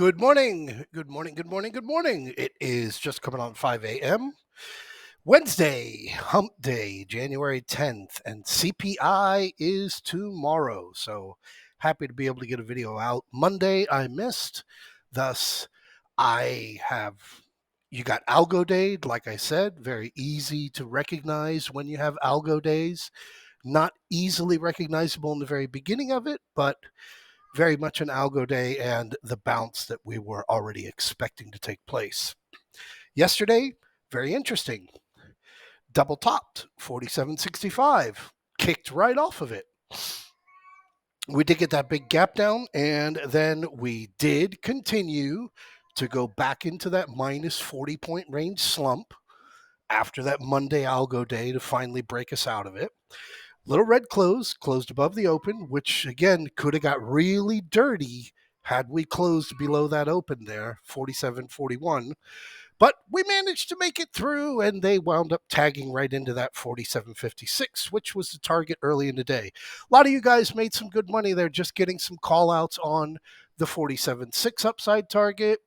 Good morning. Good morning. Good morning. Good morning. It is just coming on 5 a.m. Wednesday, hump day, January 10th, and CPI is tomorrow. So happy to be able to get a video out. Monday, I missed. Thus, you got algo day, like I said, very easy to recognize when you have algo days. Not easily recognizable in the very beginning of it, but very much an algo day and the bounce that we were already expecting to take place. Yesterday, very interesting. Double topped 47.65, kicked right off of it. We did get that big gap down, and then we did continue to go back into that minus 40 point range slump after that Monday algo day to finally break us out of it. Little red closed above the open, which again could have got really dirty had we closed below that open there, 47.41. But we managed to make it through, and they wound up tagging right into that 47.56, which was the target early in the day. A lot of you guys made some good money there just getting some call outs on the 47.6 upside target.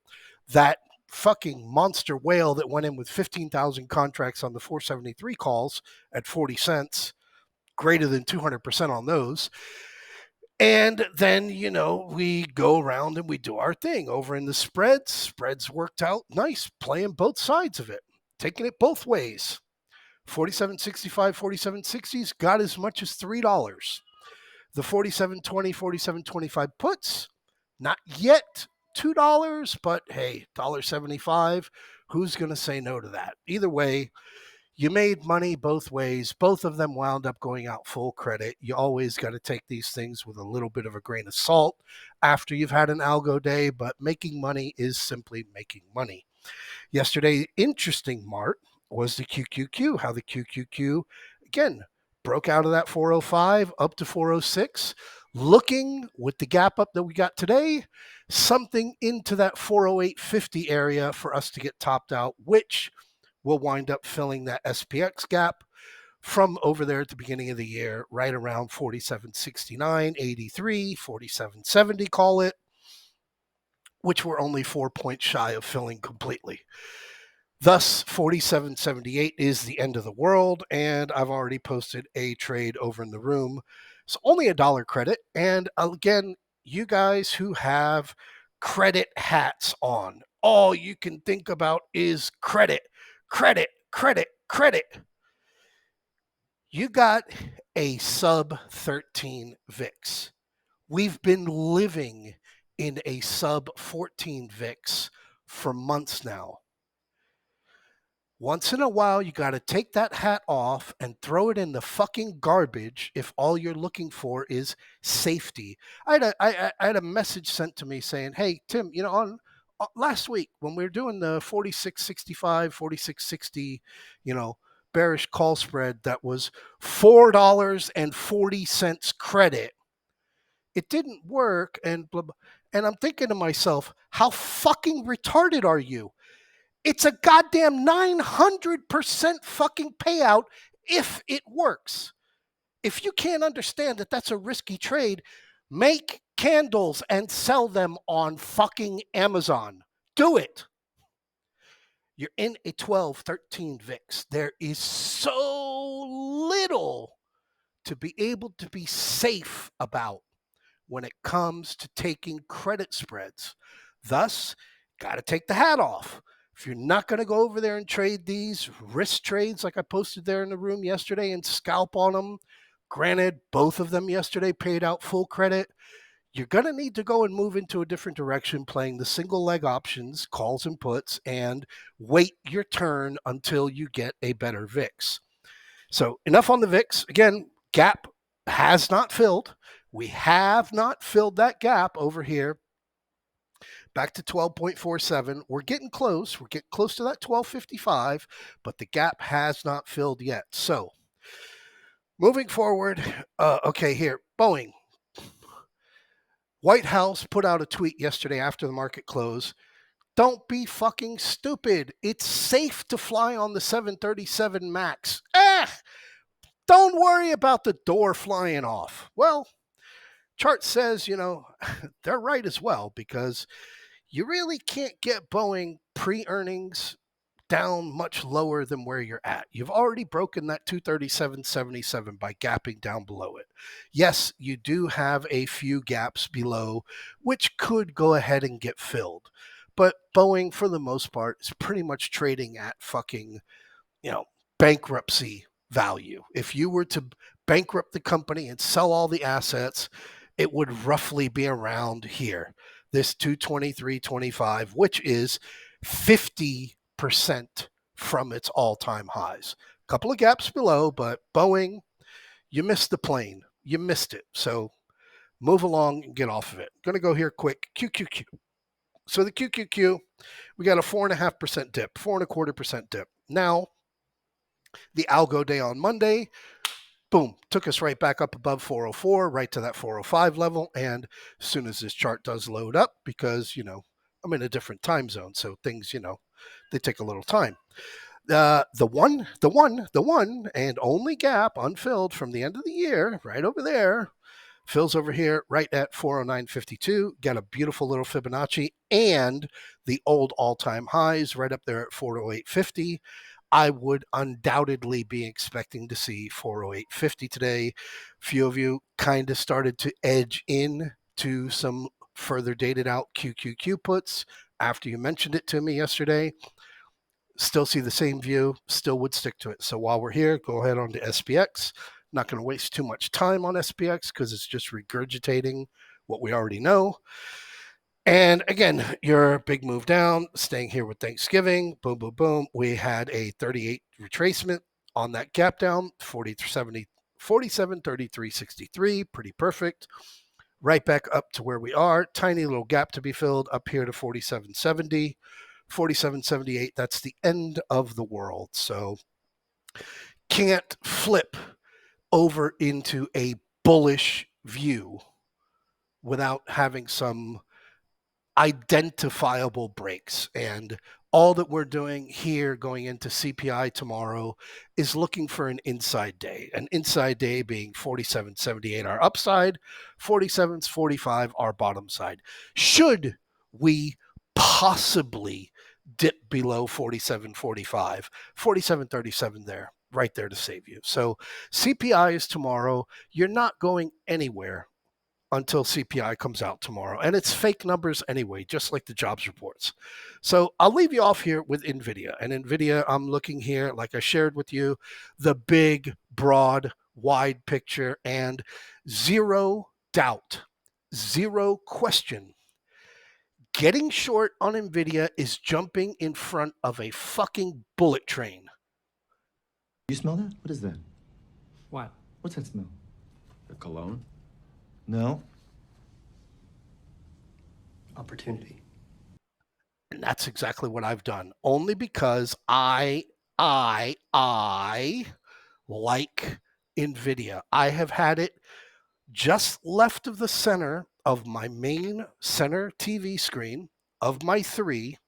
That fucking monster whale that went in with 15,000 contracts on the 473 calls at 40 cents. Greater than 200% on those. And then, we go around and we do our thing over in the spreads. Spreads worked out nice, playing both sides of it, taking it both ways. 47.65, 47.60s got as much as $3. The 47.20, 47.25 puts, not yet $2, but hey, $1.75. Who's going to say no to that? Either way, you made money both ways. Both of them wound up going out full credit. You always got to take these things with a little bit of a grain of salt after you've had an algo day, but making money is simply making money. Yesterday, interesting Mart was the QQQ, how the QQQ, again, broke out of that 405 up to 406, looking with the gap up that we got today, something into that 408.50 area for us to get topped out, which will wind up filling that SPX gap from over there at the beginning of the year, right around 47.69, 83, 47.70, call it, which we're only 4 points shy of filling completely. Thus, 47.78 is the end of the world, and I've already posted a trade over in the room. It's only $1 credit, and again, you guys who have credit hats on, all you can think about is credit. You got a sub 13 VIX. We've been living in a sub 14 VIX for months now. Once in a while, you got to take that hat off and throw it in the fucking garbage if all you're looking for is safety. I had a message sent to me saying, hey, Tim, on last week when we were doing the 46.65, 46.60, bearish call spread that was $4.40 credit, it didn't work. And I'm thinking to myself, how fucking retarded are you? It's a goddamn 900% fucking payout if it works. If you can't understand that that's a risky trade, make candles and sell them on fucking Amazon. Do it. You're in a 12, 13 VIX. There is so little to be able to be safe about when it comes to taking credit spreads. Thus, got to take the hat off. If you're not going to go over there and trade these risk trades like I posted there in the room yesterday and scalp on them, granted, both of them yesterday paid out full credit, you're going to need to go and move into a different direction, playing the single leg options, calls and puts, and wait your turn until you get a better VIX. So enough on the VIX. Again, gap has not filled. We have not filled that gap over here. Back to 12.47. We're getting close. We're getting close to that 12.55, but the gap has not filled yet. So moving forward, okay, here, Boeing. White House put out a tweet yesterday after the market close. Don't be fucking stupid. It's safe to fly on the 737 MAX. Don't worry about the door flying off. Well, chart says, they're right as well, because you really can't get Boeing pre-earnings down much lower than where you're at. You've already broken that 237.77 by gapping down below it. Yes, you do have a few gaps below, which could go ahead and get filled. But Boeing, for the most part, is pretty much trading at fucking, bankruptcy value. If you were to bankrupt the company and sell all the assets, it would roughly be around here, this 223.25, which is 50% from its all-time highs. A couple of gaps below, but Boeing, you missed the plane. You missed it. So move along and get off of it. Going to go here quick. QQQ. So the QQQ, we got a 4.5% dip, 4.25% dip. Now, the algo day on Monday, boom, took us right back up above 404, right to that 405 level. And as soon as this chart does load up, because, I'm in a different time zone, so things, they take a little time. The one and only gap unfilled from the end of the year, right over there, fills over here right at 409.52. Got a beautiful little Fibonacci and the old all-time highs right up there at 408.50. I would undoubtedly be expecting to see 408.50 today. A few of you kind of started to edge in to some further dated out QQQ puts after you mentioned it to me yesterday. Still see the same view, still would stick to it. So while we're here, go ahead on to SPX. Not going to waste too much time on SPX because it's just regurgitating what we already know. And again, your big move down, staying here with Thanksgiving, boom, boom, boom. We had a 38 retracement on that gap down, 47.33.63, pretty perfect. Right back up to where we are, tiny little gap to be filled up here to 47.70, 47.78. That's the end of the world. So can't flip over into a bullish view without having some identifiable breaks. And all that we're doing here going into CPI tomorrow is looking for an inside day. An inside day being 47.78 our upside, 47.45 our bottom side. Should we possibly dip below 47.45, 47.37 there, right there to save you. So CPI is tomorrow. You're not going anywhere until CPI comes out tomorrow. And it's fake numbers anyway, just like the jobs reports. So I'll leave you off here with NVIDIA. And NVIDIA, I'm looking here, like I shared with you, the big, broad, wide picture, and zero doubt, zero question. Getting short on NVIDIA is jumping in front of a fucking bullet train. You smell that? What is that? What? What's that smell? The cologne? No. Opportunity. And that's exactly what I've done. Only because I like NVIDIA. I have had it just left of the center of my main center TV screen of my 3.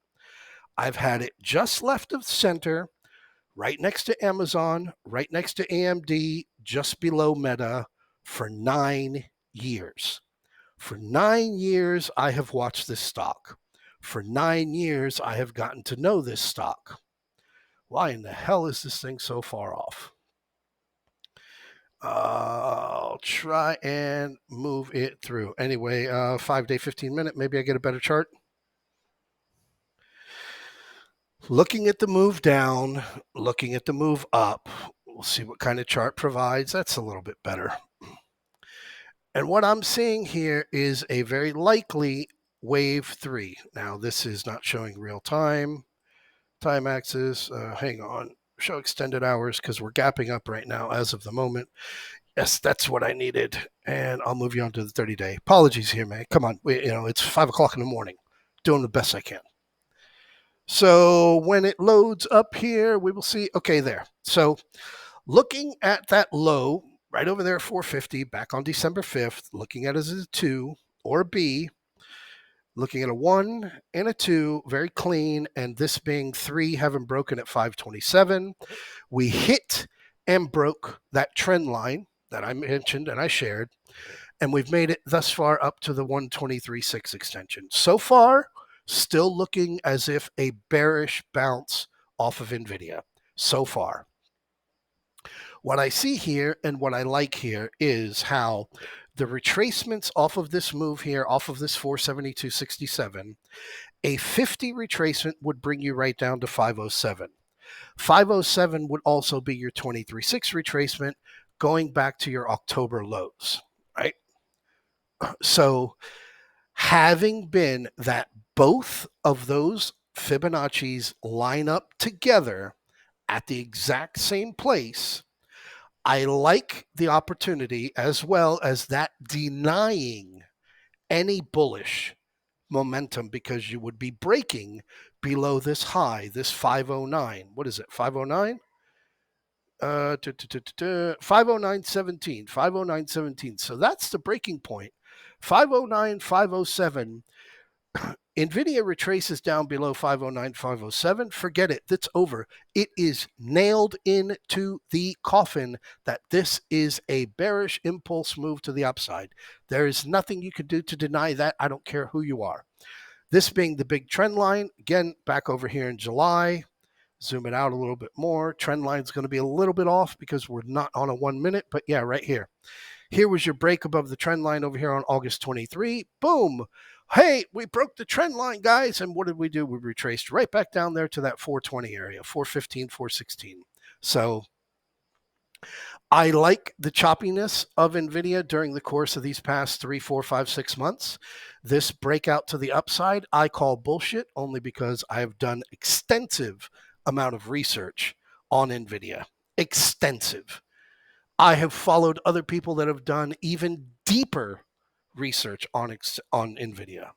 I've had it just left of center, right next to Amazon, right next to AMD, just below Meta for 9 years. For 9 years, I have watched this stock. For 9 years, I have gotten to know this stock. Why in the hell is this thing so far off? I'll try and move it through. Anyway, 5-day, 15-minute, maybe I get a better chart. Looking at the move down, looking at the move up, we'll see what kind of chart provides. That's a little bit better. And what I'm seeing here is a very likely wave 3. Now, this is not showing real time axis. Hang on, show extended hours because we're gapping up right now as of the moment. Yes, that's what I needed. And I'll move you on to the 30-day. Apologies here, man. Come on, it's 5 o'clock in the morning. Doing the best I can. So when it loads up here, we will see, okay, there. So looking at that low, right over there, 450, back on December 5th, looking at it as a 2 or a B, looking at a 1 and a 2, very clean, and this being 3, having broken at 527. We hit and broke that trend line that I mentioned and I shared, and we've made it thus far up to the 123.6 extension. So far, Still looking as if a bearish bounce off of NVIDIA so far. What I see here and what I like here is how the retracements off of this move here, off of this 472.67, a 50 retracement would bring you right down to 507. 507 would also be your 23.6 retracement going back to your October lows, right? So having been that both of those Fibonacci's line up together at the exact same place, I like the opportunity as well as that denying any bullish momentum because you would be breaking below this high, this 509. What is it? 509? 509.17. 509.17. So that's the breaking point. 509, 507. NVIDIA retraces down below 509, 507. Forget it. That's over. It is nailed into the coffin that this is a bearish impulse move to the upside. There is nothing you can do to deny that. I don't care who you are. This being the big trend line, again, back over here in July, zoom it out a little bit more. Trend line is going to be a little bit off because we're not on a 1 minute, but yeah, right here. Here was your break above the trend line over here on August 23. Boom. Hey, we broke the trend line, guys. And what did we do? We retraced right back down there to that 420 area, 415, 416. So I like the choppiness of NVIDIA during the course of these past 3, 4, 5, 6 months. This breakout to the upside, I call bullshit only because I have done extensive amount of research on NVIDIA. Extensive. I have followed other people that have done even deeper research on NVIDIA.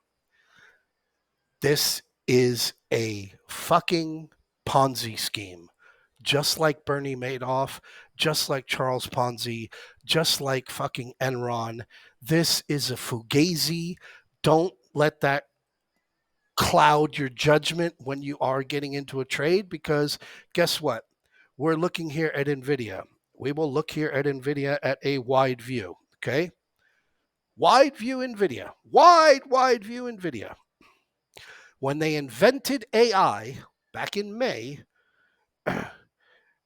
This is a fucking Ponzi scheme. Just like Bernie Madoff, just like Charles Ponzi, just like fucking Enron. This is a fugazi. Don't let that cloud your judgment when you are getting into a trade, because guess what? We're looking here at NVIDIA. We will look here at NVIDIA at a wide view, okay? Wide view NVIDIA. Wide view NVIDIA. When they invented AI back in May,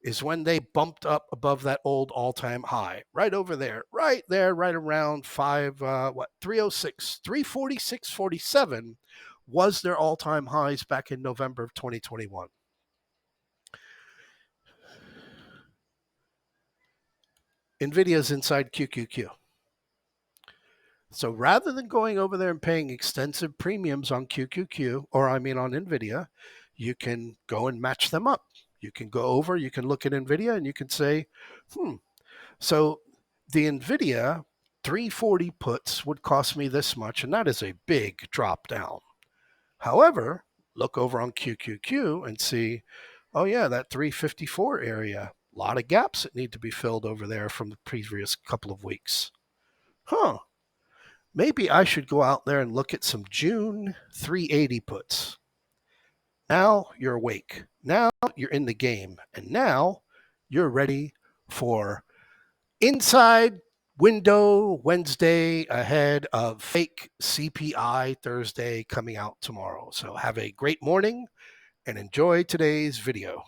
is when they bumped up above that old all-time high, right over there, right around 306, 346.47 was their all-time highs back in November of 2021. NVIDIA's inside QQQ. So rather than going over there and paying extensive premiums on QQQ, or I mean on NVIDIA, you can go and match them up. You can go over, you can look at NVIDIA and you can say, so the NVIDIA 340 puts would cost me this much, and that is a big drop down. However, look over on QQQ and see, oh yeah, that 354 area, a lot of gaps that need to be filled over there from the previous couple of weeks. Maybe I should go out there and look at some June 380 puts. Now you're awake. Now you're in the game. And now you're ready for inside window Wednesday ahead of fake CPI Thursday coming out tomorrow. So have a great morning and enjoy today's video.